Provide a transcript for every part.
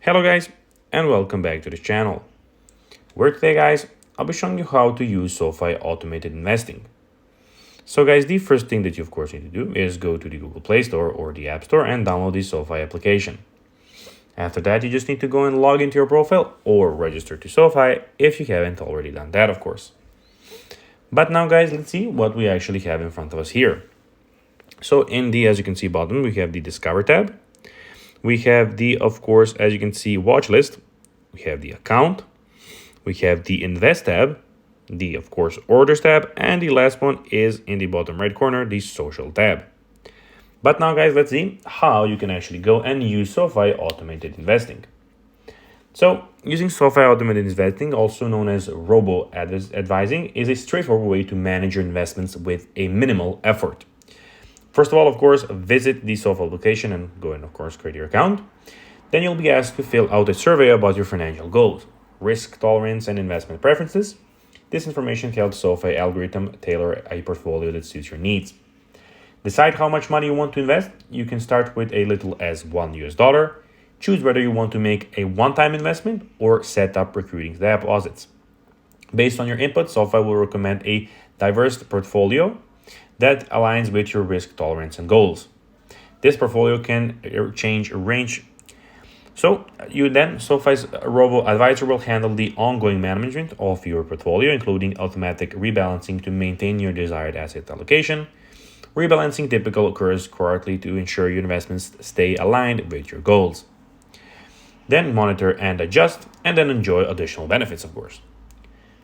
Hello guys, and welcome back to the channel, where today guys, I'll be showing you how to use SoFi automated investing. So guys, the first thing that you of course need to do is go to the Google Play Store or the App Store and download the SoFi application. After that, you just need to go and log into your profile or register to SoFi if you haven't already done that, of course. But now guys, let's see what we actually have in front of us here. So in the, as you can see, bottom, we have the Discover tab. We have the, of course, as you can see, watch list. We have the account. We have the invest tab, the, of course, orders tab, and the last one is in the bottom right corner, the social tab. But now guys, let's see how you can actually go and use SoFi automated investing. So using SoFi automated investing, also known as RoboAdvising, is a straightforward way to manage your investments with a minimal effort. First of all, of course, visit the SoFi application and go and, of course, create your account. Then you'll be asked to fill out a survey about your financial goals, risk tolerance, and investment preferences. This information helps SoFi algorithm tailor a portfolio that suits your needs. Decide how much money you want to invest. You can start with a little as $1. Choose whether you want to make a one-time investment or set up recurring deposits. Based on your input, SoFi will recommend a diverse portfolio that aligns with your risk tolerance and goals. This portfolio can range. So SoFi's robo-advisor will handle the ongoing management of your portfolio, including automatic rebalancing to maintain your desired asset allocation. Rebalancing typically occurs quarterly to ensure your investments stay aligned with your goals. Then monitor and adjust, and then enjoy additional benefits, of course.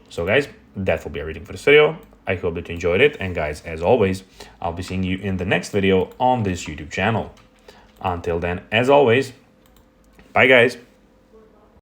So guys, that will be everything for this video. I hope that you enjoyed it, and guys, as always, I'll be seeing you in the next video on this YouTube channel. Until then, as always, bye guys.